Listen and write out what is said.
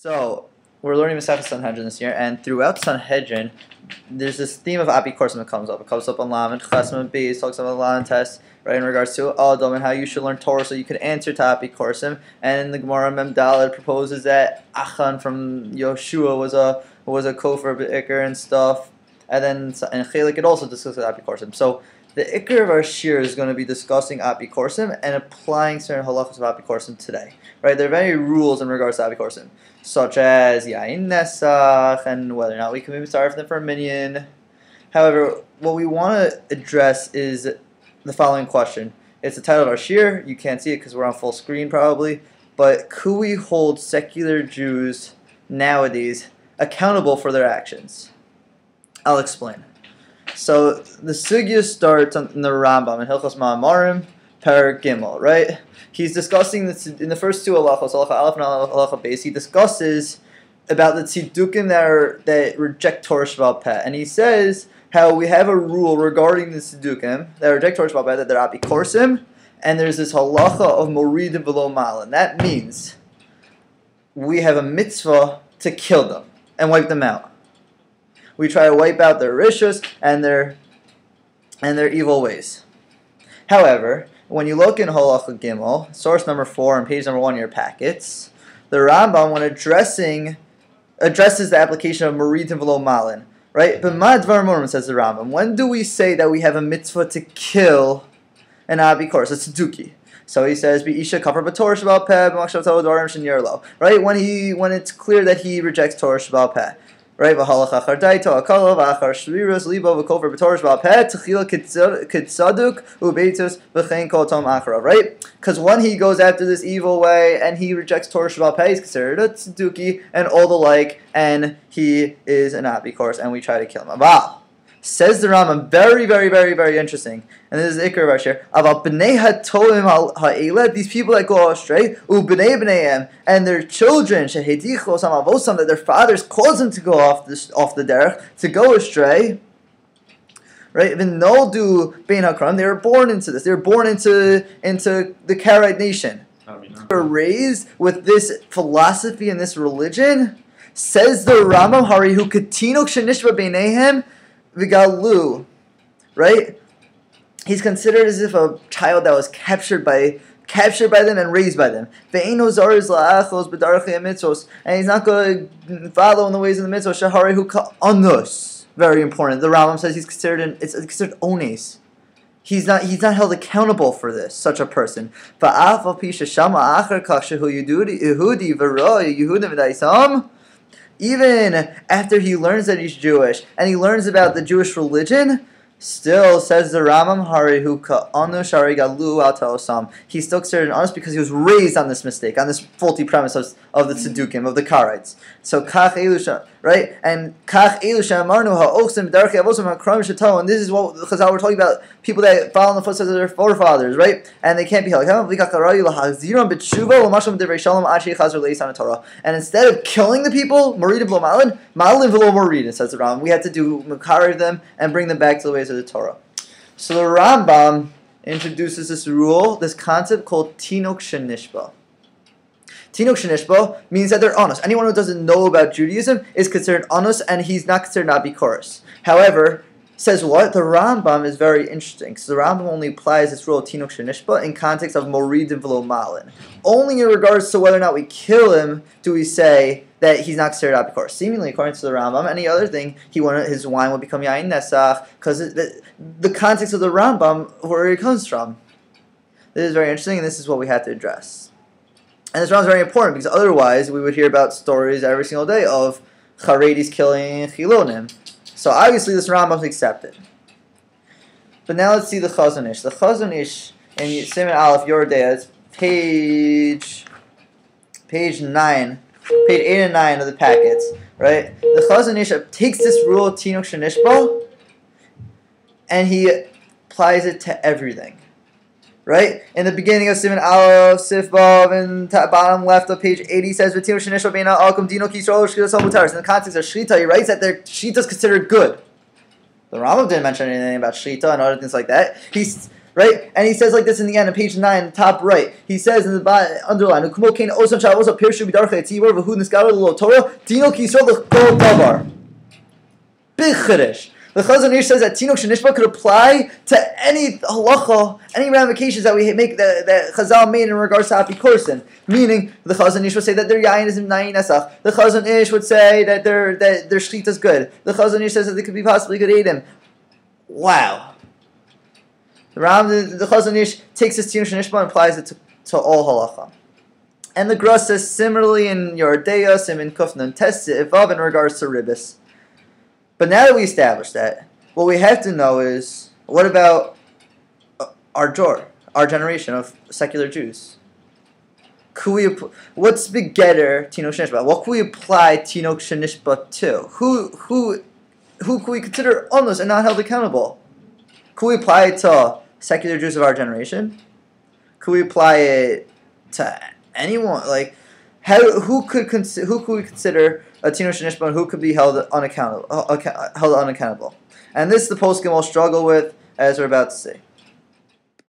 So, we're learning Masechah Sanhedrin this year, and throughout Sanhedrin, there's this theme of Apikorsim that comes up. It comes up on Lamed, Chesam, Beis, talks about Lamed Test, right, in regards to Adam and how you should learn Torah so you could answer to Apikorsim. And the Gemara Mem Daled proposes that Achan from Yoshua was a kofar Iker and stuff. And then in Chelik it also discusses Apikorsim. So, the Iker of our shir is going to be discussing Apikorsim and applying certain halachos of Apikorsim today. Right? There are many rules in regards to Apikorsim, such as Yain Nesach and whether or not we can maybe start them for a minyan. However, what we want to address is the following question. It's the title of our shir. You can't see it because we're on full screen probably. But could we hold secular Jews nowadays accountable for their actions? I'll explain. So the sugya starts in the Rambam in Hilchos Ma'amarim, Perek Gimel, right? He's discussing this in the first two halachos, halacha aleph and halacha beis. He discusses about the tzidukim that reject Torah Sheba'al Peh, and he says how we have a rule regarding the tzidukim that reject Torah Sheba'al Peh that they're apikorsim, and there's this halacha of moridim v'lo malin. That means we have a mitzvah to kill them and wipe them out. We try to wipe out their rishus and their evil ways. However, when you look in Halacha Gimel, source number 4 and page number 1 in your packets, the Rambam, when addresses the application of Moridim V'lo Malin, right? But Madvar Morim, says the Rambam, when do we say that we have a mitzvah to kill an abikor, a tzeduki? So he says, "Beisha kafar b'Torah Sheba'al Peh b'machshavto dvarim shenyerlo." Right? When it's clear that he rejects Torah Sheba'al Peh. Right, because when he goes after this evil way and he rejects Torah Sheba'al Peh, he's considered a tzeduki and all the like, and he is an abikor, and we try to kill him. Aval, says the Rambam, very, very, very, very interesting, and this is the Iker of our share. Aval b'nei hatoim ha'eled, these people that go astray, u'b'nei b'neihem, and their children shehedichos hamavosam, that their fathers cause them to go off the derech, to go astray. Right? Even no do bein hakram, they were born into this. They were born into the Karaite nation. They were raised with this philosophy and this religion. Says the Rambam, Harihu tinok shenishba b'neihem v'galu, right? He's considered as if a child that was captured by them and raised by them. And he's not going to follow in the ways of the mitzvah. Very important. The Rambam says he's considered ones. He's not held accountable for this, such a person. Even after he learns that he's Jewish and he learns about the Jewish religion, still, says the Rambam, he's still considered honest because he was raised on this mistake, on this faulty premise of the Tzedukim, of the Karaites. So, right? And and this is what Chazal were talking about, people that follow in the footsteps of their forefathers, right? And they can't be held. And instead of killing the people, says the Rambam, we had to do Makarev them and bring them back to the ways of the Torah. So the Rambam introduces this rule, this concept called tinok shenishba. Tinok shenishba means that they're honest. Anyone who doesn't know about Judaism is considered honest, and he's not considered abikoros. However, says what? The Rambam is very interesting. So the Rambam only applies this rule of tinok shenishba in context of moridim v'lo malin. Only in regards to whether or not we kill him do we say that he's not considered abikor. Seemingly, according to the Rambam, any other thing, his wine will become yain nesach, because the context of the Rambam, where it comes from. This is very interesting, and this is what we had to address. And this Rambam is very important, because otherwise we would hear about stories every single day of Charedis killing Chilonim. So obviously this Rambam is accepted. But now let's see the Chazon Ish. The Chazon Ish in Siman Aleph Yordei, it's page 9. Page 8 and 9 of the packets, right? The Chazon Ish takes this rule of tinok shenishba and he applies it to everything, right? In the beginning of Siman Aleph, Sifbav, and bottom left of page 80 says, "V'tinok shenishba beina alkum dinok yisrael shchitas hamutaris." In the context of shchita, he writes that their shchita is considered good. The Rambam didn't mention anything about shchita and other things like that. right? And he says like this in the end of page 9, top right. He says in the bottom, underline, Big Chiddush. The Chazon Ish says that tinok shenishba could apply to any halacha, any ramifications that we make that Chazal made in regards to apikorsin. Meaning, the Chazon Ish would say that their yayin is nayin esach. The Chazon Ish would say that their shchita is good. The Chazon Ish says that they could be possibly good edim. Wow. The Chazon Ish takes this tinok shenishba and applies it to all halacha. And the Gra says similarly in Yordeyos and in Kufnan Tesivav in regards to ribis. But now that we established that, what we have to know is, what about our generation of secular Jews? What's begetter tinok shenishba? What can we apply tinok shenishba to? Who can we consider onus and not held accountable? Can we apply it to secular Jews of our generation? Could we apply it to anyone? Like, who could we consider a tinok shenishba and who could be held unaccountable? And this the poskim will struggle with, as we're about to see.